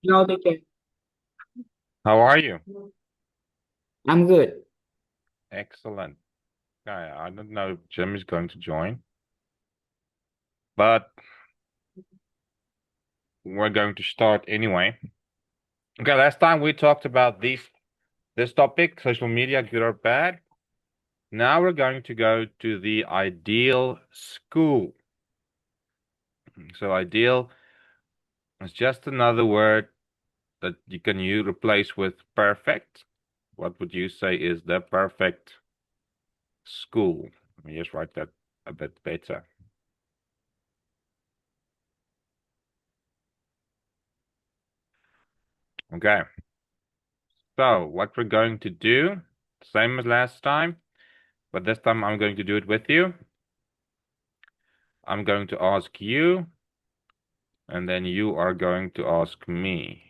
No, teacher. How are you? I'm good. Excellent. Okay, I don't know if Jim is going to join, but we're going to start anyway. Okay, last time we talked about this topic, social media, good or bad. Now we're going to go to the ideal school. So ideal is just another word that you can replace with perfect. What would you say is the perfect school? Let me just write that a bit better. Okay. So what we're going to do, same as last time, but this time I'm going to do it with you. I'm going to ask you, and then you are going to ask me.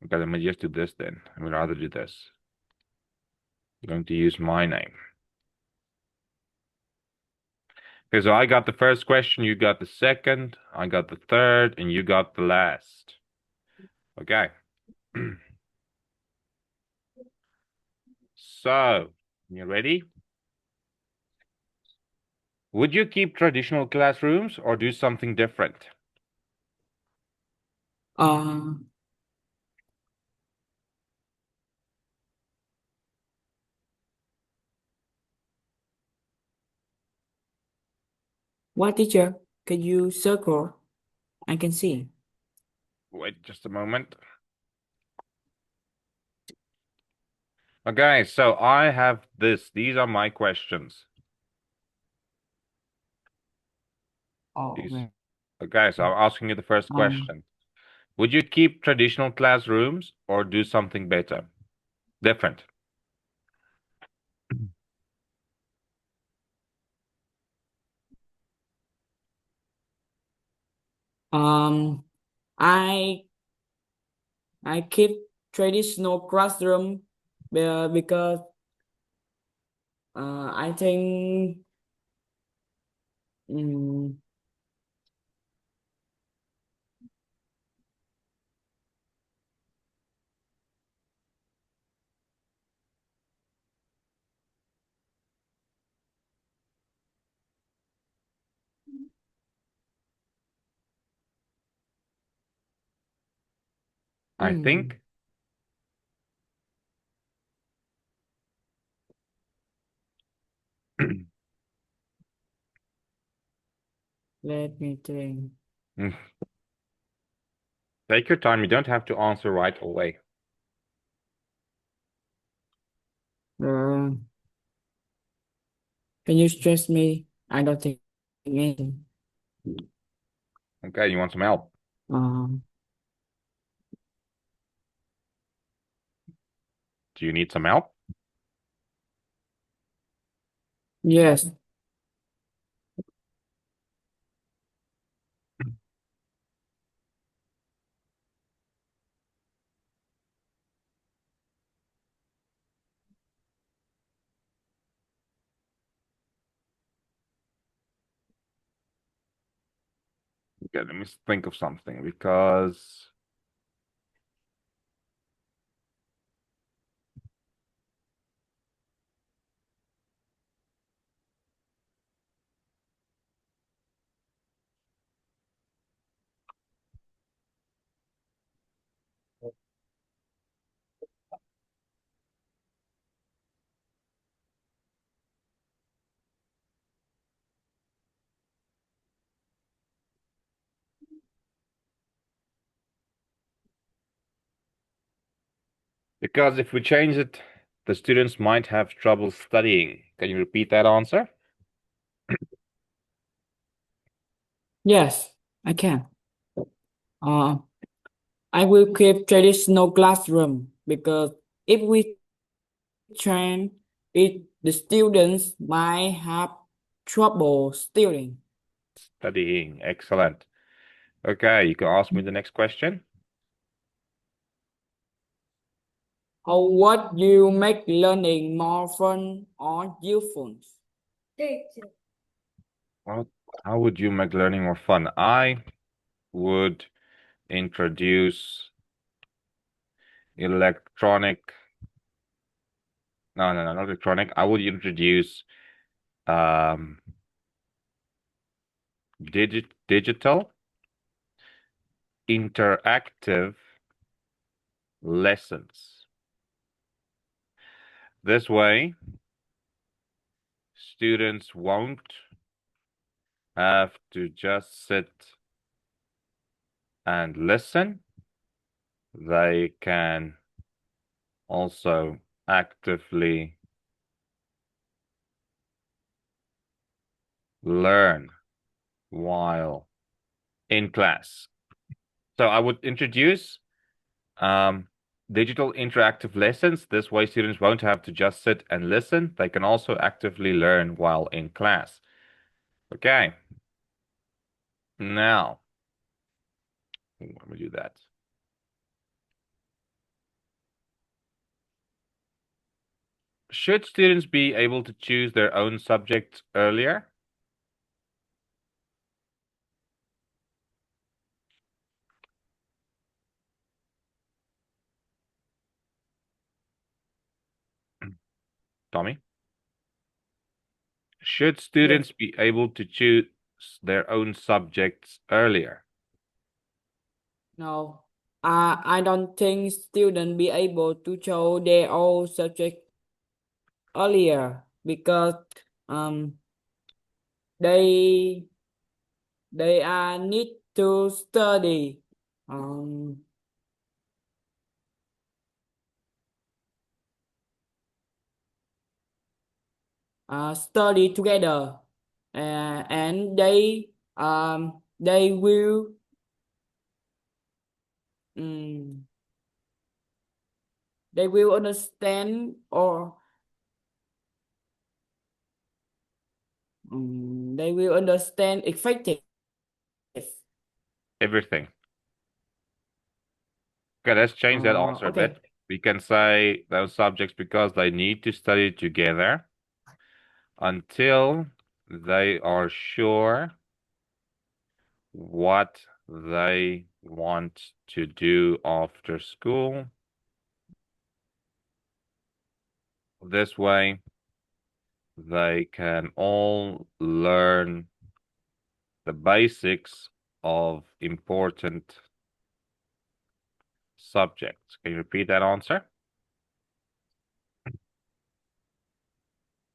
Okay, let me just do this then. I would rather do this. I'm going to use my name. Okay, so I got the first question, you got the second, I got the third, and you got the last. Okay. So, you ready? Would you keep traditional classrooms or do something different? Uh, what teacher? Can you circle? I can see. Wait just a moment. Okay, so I have this. These are my questions. Oh, These. okay. Okay, so I'm asking you the first Um, question. Would you keep traditional classrooms or do something better? Different. um, I I keep traditional classroom because I think um, I hmm, think. let me think. Take your time. You don't have to answer right away. Uh, can you stress me? I don't think anything. Okay, you want some help? Um, Do you need some help? yes. Okay, let me think of something because if we change it, the students might have trouble studying. Can you repeat that answer? Yes, I can. Uh, I will keep traditional classroom because if we train it, the students might have trouble studying. Studying. Excellent. Okay, you can ask me the next question. How what you make learning more fun or useful? Well, how would you make learning more fun? I would. introduce electronic. No, not electronic. I would introduce um, digital interactive lessons. This way, students won't have to just sit and listen. They can also actively learn while in class. So I would introduce digital interactive lessons. This way, students won't have to just sit and listen. They can also actively learn while in class. Okay. Now, let me do that. Should students be able to choose their own subjects earlier? Tommy? Should Yes. students be able to choose their own subjects earlier? No. I don't think students be able to show their own subject earlier because um they they need to study um study together and they will um, they will understand or they will understand effective. Everything. Okay, let's change that answer a Okay. bit. We can say those subjects because they need to study together until they are sure what they want to do after school. This way, they can all learn the basics of important subjects. Can you repeat that answer?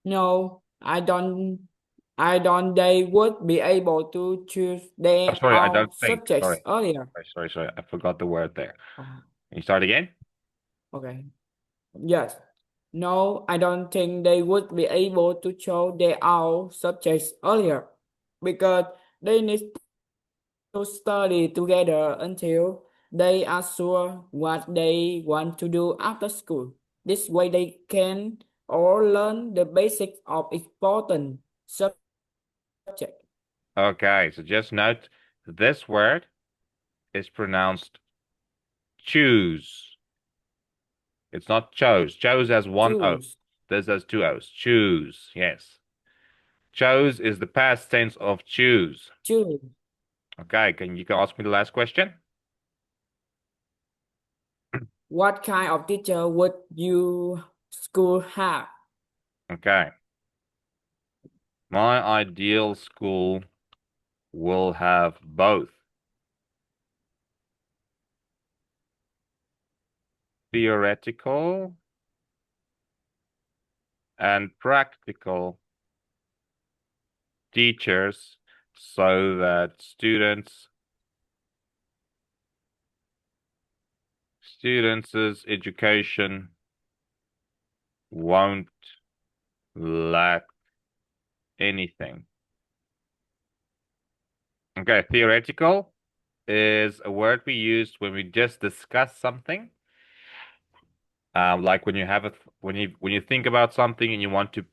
No, I don't they would be able to choose I'm their sorry, I own don't think. subjects Sorry. earlier. Sorry. I forgot the word there. Oh, Can you start again? okay. Yes. No, I don't think they would be able to show their own subjects earlier because they need to study together until they are sure what they want to do after school. This way they can all learn the basics of important subject. Okay, so just note this word is pronounced choose. It's not chose. Chose has one O. Choose. This has two O's. Choose. Yes. Chose is the past tense of choose. Choose. Okay, can ask me the last question? What kind of teacher would you school have? Okay. My ideal school will have both theoretical and practical teachers so that students' education won't lack anything. Okay, theoretical is a word we use when we just discuss something. Like when you have when you think about something and you want to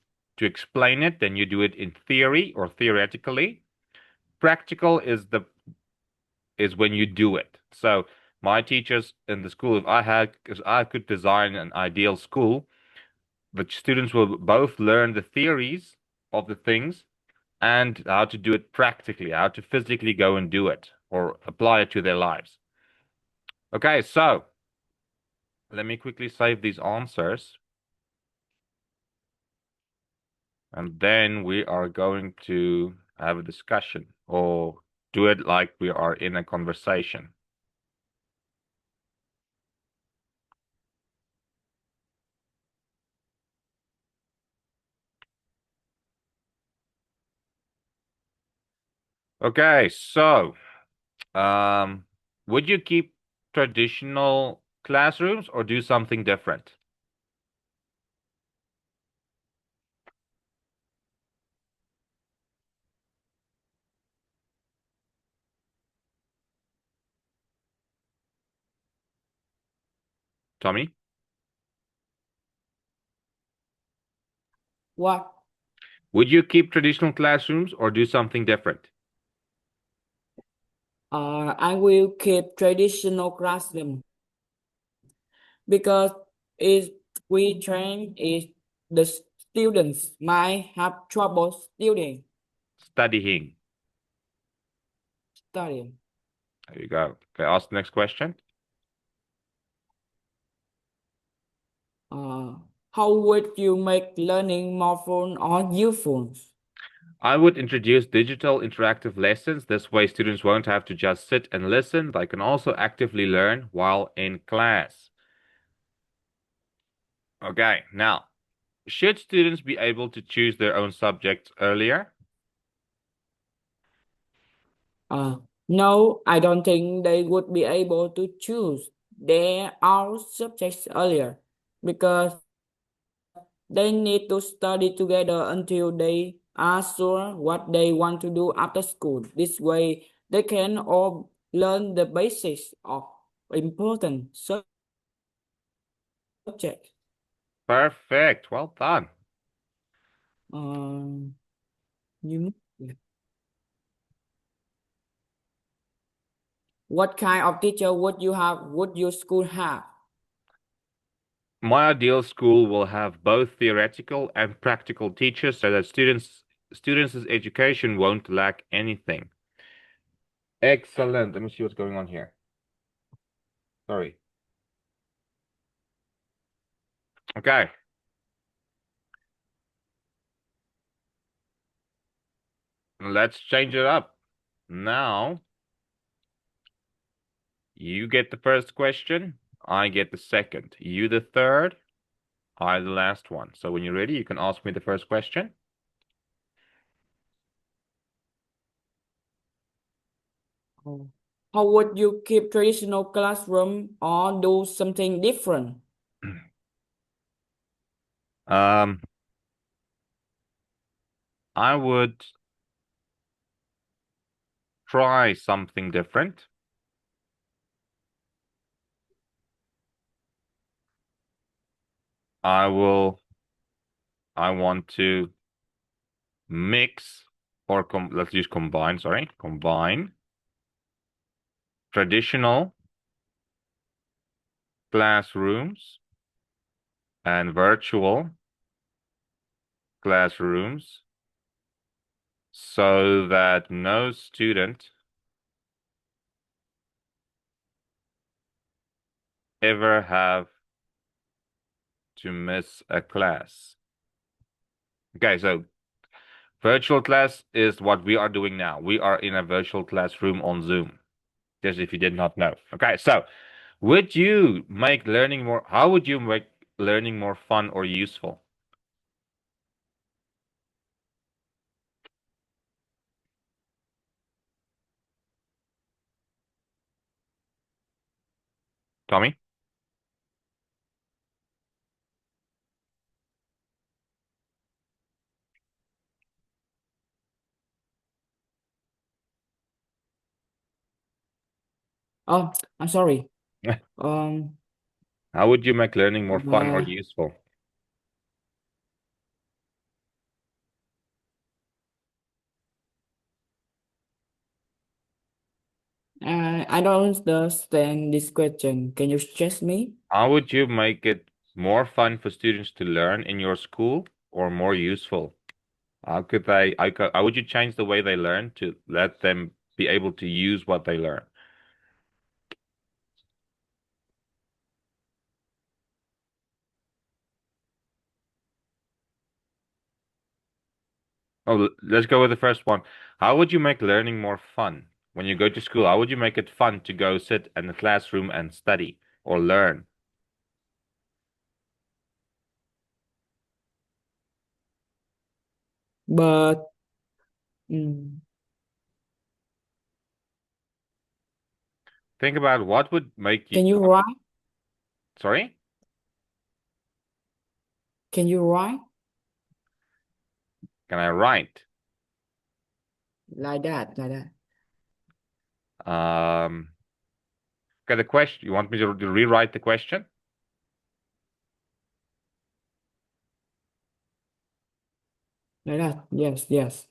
explain it, then you do it in theory or theoretically. Practical is when you do it. So my teachers in the school, if I could design an ideal school, the students will both learn the theories of the things and how to do it practically, how to physically go and do it or apply it to their lives. Okay, so let me quickly save these answers. And then we are going to have a discussion or do it like we are in a conversation. Okay, so would you keep traditional classrooms or do something different? Tommy, What? would you keep traditional classrooms or do something different? I will keep traditional classroom because if we train is the students might have trouble Studying. studying. There you go. Okay, ask the next question. Uh, how would you make learning more fun or useful? I would introduce digital interactive lessons. This way, students won't have to just sit and listen. They can also actively learn while in class. Okay, now, should students be able to choose their own subjects earlier? Uh, no, I don't think they would be able to choose their own subjects earlier because they need to study together until they are sure what they want to do after school. This way, they can all learn the basics of important subjects. Perfect. Well done. Um, you, what kind of teacher would you have? Would your school have? My ideal school will have both theoretical and practical teachers so that students' education won't lack anything. Excellent. Let me see what's going on here. Sorry. Okay. Let's change it up. Now, you get the first question, I get the second. You the third, I the last one. So when you're ready, you can ask me the first question. Oh. How would you keep traditional classroom or do something different? Um, I would try something different. I will, I want to mix or let's use combine, sorry, combine traditional classrooms and virtual classrooms so that no student ever have to miss a class. Okay, so virtual class is what we are doing now. We are in a virtual classroom on Zoom, just if you did not know. Okay, so would you make learning more, how would you make learning more fun or useful? Tommy? Oh, I'm sorry. Um, How would you make learning more fun or uh, useful? I don't understand this question. Can you stress me? How would you make it more fun for students to learn in your school or more useful? How would you change the way they learn to let them be able to use what they learn? Oh, let's go with the first one. How would you make learning more fun? When you go to school, how would you make it fun to go sit in the classroom and study or learn? But mm, Think about what would make you, can you write? sorry? Can you write Can I write? like that? Like that? Um, okay, the question, you want me to rewrite the question? Like that? Yes, yes.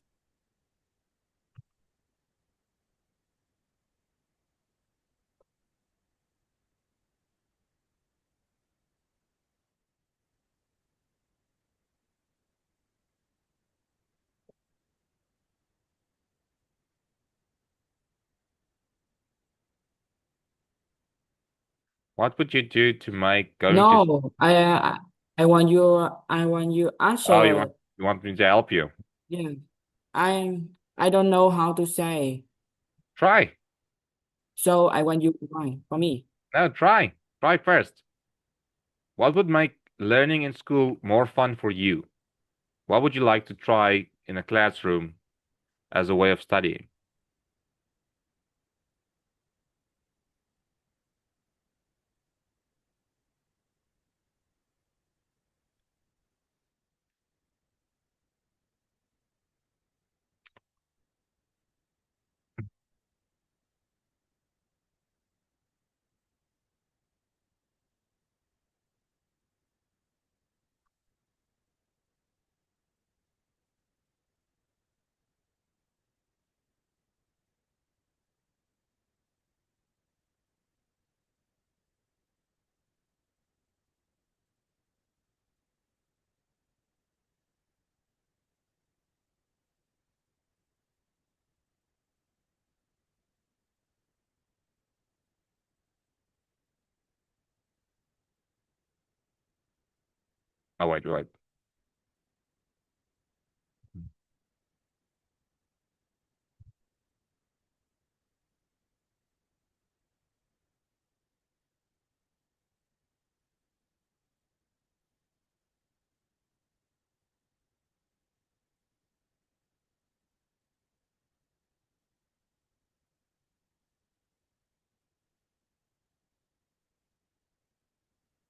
What would you do to make going to, No, I want you oh, answer. you want me to help you? Yeah, I don't know how to say, Try. so I want you to write for me. No, try. Try first. What would make learning in school more fun for you? What would you like to try in a classroom as a way of studying? Oh, wait, wait.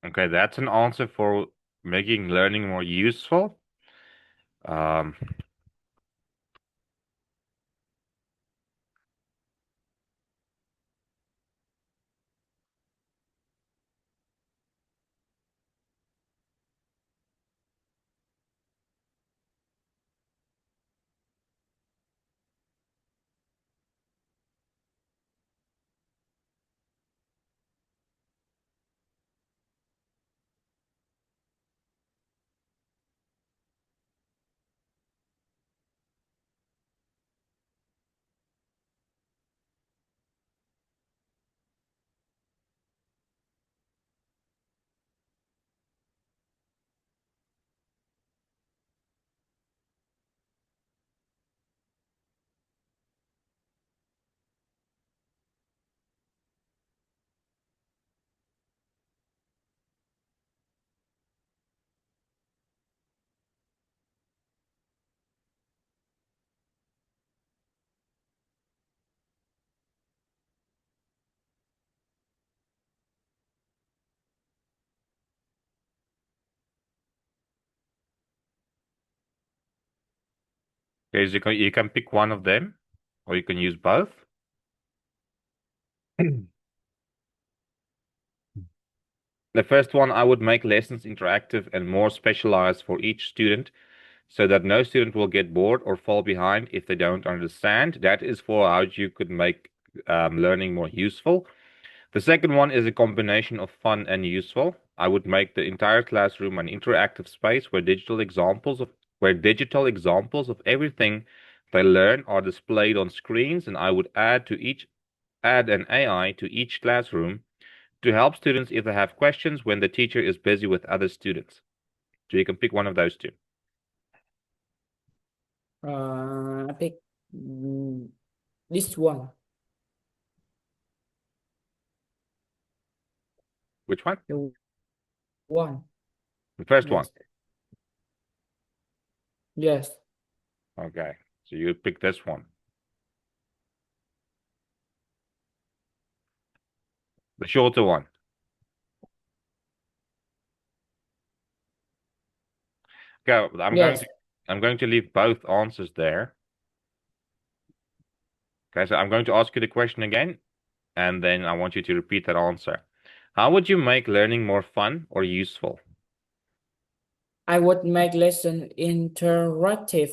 Okay, that's an answer for making learning more useful. Um, okay, so you can pick one of them, or you can use both. The first one, I would make lessons interactive and more specialized for each student so that no student will get bored or fall behind if they don't understand. That is for how you could make learning more useful. The second one is a combination of fun and useful. I would make the entire classroom an interactive space where digital examples of everything they learn are displayed on screens, and I would add an AI to each classroom to help students if they have questions when the teacher is busy with other students. So you can pick one of those two. I pick mm, this one. Which one? The one. The first one. Yes. Yes. Okay. So you pick this one. The shorter one. Okay, Yes. I'm going to leave both answers there. Okay, so I'm going to ask you the question again, and then I want you to repeat that answer. How would you make learning more fun or useful? I would make lesson interactive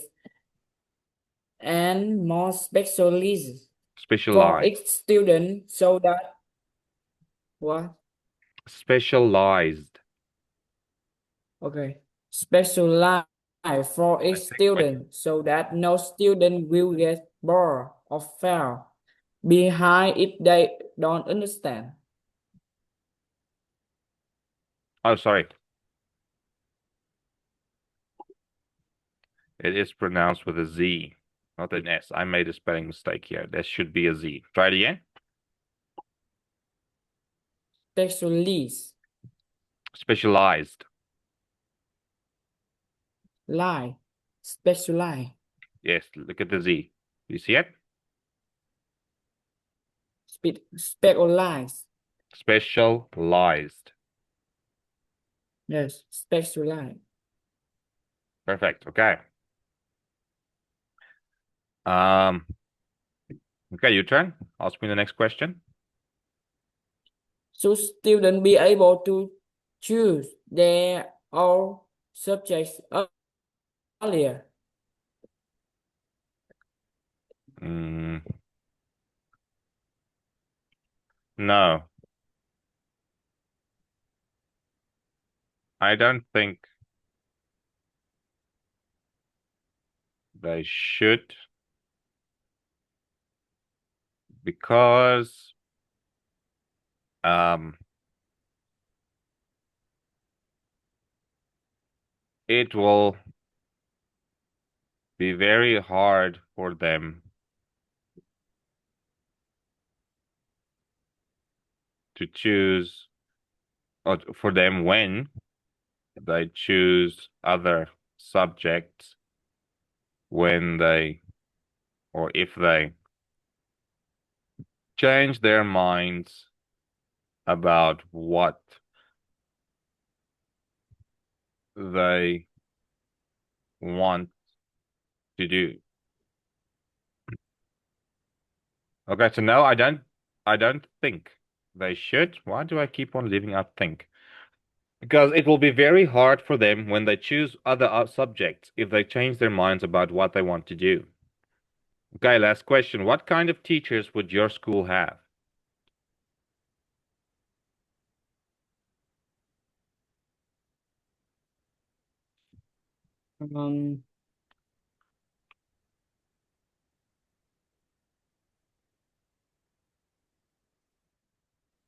and more specialized for Specialized. each student so that what? Specialized. Okay. Specialized for each Let's take a question. student so that no student will get bored or fail behind if they don't understand. Oh, sorry. It is pronounced with a Z, not an S. I made a spelling mistake here. There should be a Z. Try it again. Specialist, Specialized. lie, specialize, Yes, look at the Z. You see it? specialize. Specialized. Yes, specialize. Perfect. Okay. Um, okay, your turn. Ask me the next question. So students be able to choose their own subjects earlier. Mm, no, I don't think they should because um it will be very hard for them to choose, or for them when they choose other subjects when they or if they change their minds about what they want to do. Okay, so no, I don't think they should. Why do I keep on leaving out think? Because it will be very hard for them when they choose other subjects if they change their minds about what they want to do. Okay, last question. What kind of teachers would your school have? Um,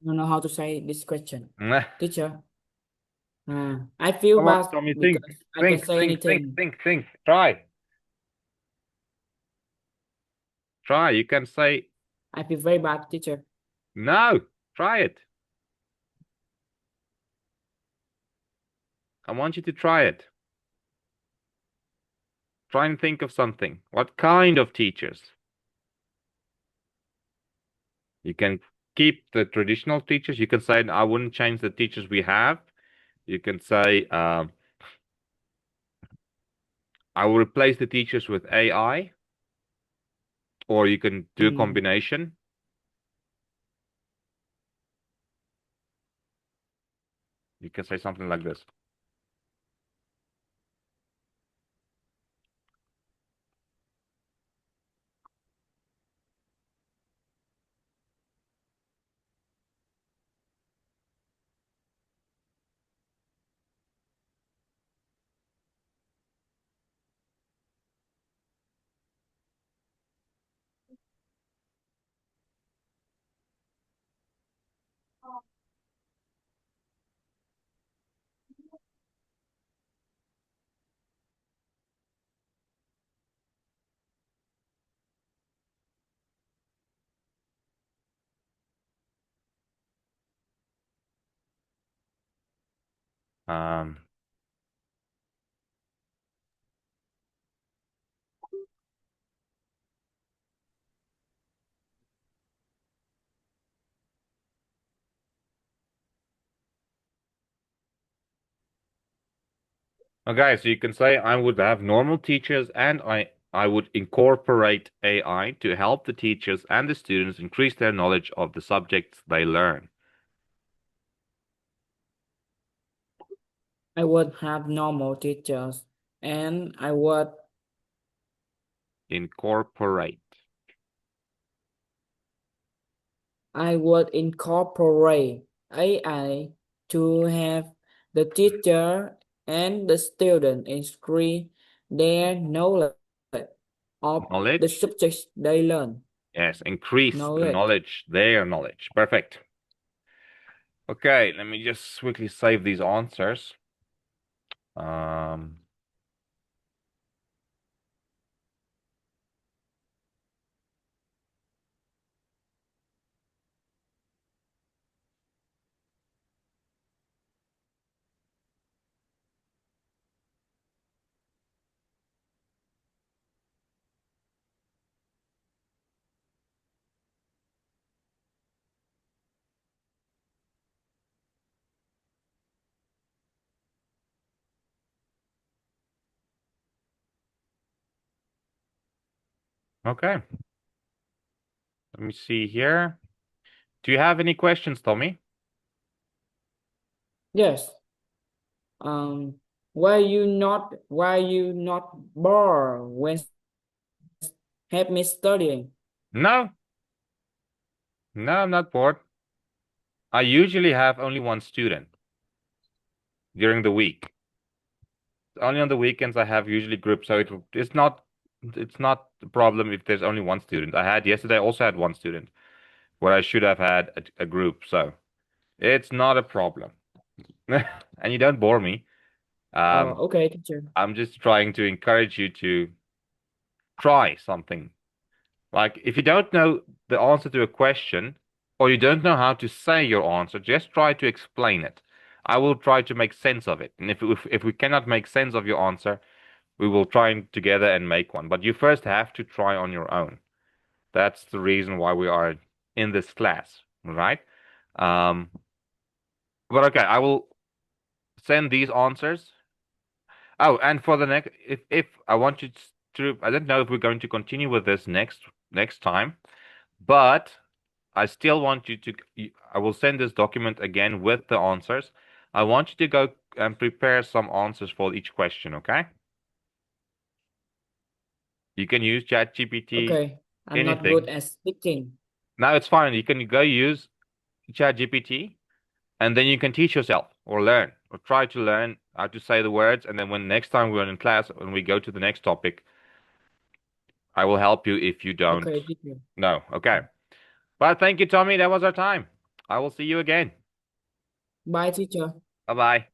I don't know how to say this question. Come Teacher, I feel on, bad Tommy, think, because I can think, say think, think, anything. think, think. Try. Try. You can say I feel very bad, teacher. no. Try it. I want you to try it. Try and think of something. What kind of teachers? You can keep the traditional teachers. You can say, I wouldn't change the teachers we have. You can say, I will replace the teachers with AI, or you can do a Mm. combination. You can say something like this. Um, okay, so you can say I would have normal teachers and I would incorporate AI to help the teachers and the students increase their knowledge of the subjects they learn. I would have normal teachers and Incorporate. I would incorporate AI to have the teacher and the student increase their knowledge of the Knowledge. subjects they learn. Yes, increase the Knowledge. knowledge, their knowledge. Perfect. Okay, let me just quickly save these answers. Um, okay, let me see here. Do you have any questions, Tommy? Yes. Um, why you not bored when help me studying? No, no, I'm not bored. I usually have only one student during the week. Only on the weekends I have usually groups, so it's not a problem if there's only one student. I had yesterday I also had one student where I should have had a group, so it's not a problem. And you don't bore me. Um, Okay, teacher. I'm just trying to encourage you to try something. Like if you don't know the answer to a question or you don't know how to say your answer, just try to explain it. I will try to make sense of it. And if we cannot make sense of your answer, we will try together and make one. But you first have to try on your own. That's the reason why we are in this class, right? Um, but okay, I will send these answers. Oh, and for the next, if I want you to, I don't know if we're going to continue with this next time, but I still want you to, I will send this document again with the answers. I want you to go and prepare some answers for each question, okay? You can use ChatGPT, Okay. I'm not good anything. at speaking. Now it's fine. You can go use ChatGPT and then you can teach yourself or learn or try to learn how to say the words. And then when next time we're in class, when we go to the next topic, I will help you if you don't Okay, teacher. know. Okay. Well, thank you, Tommy. That was our time. I will see you again. Bye, teacher. Bye bye.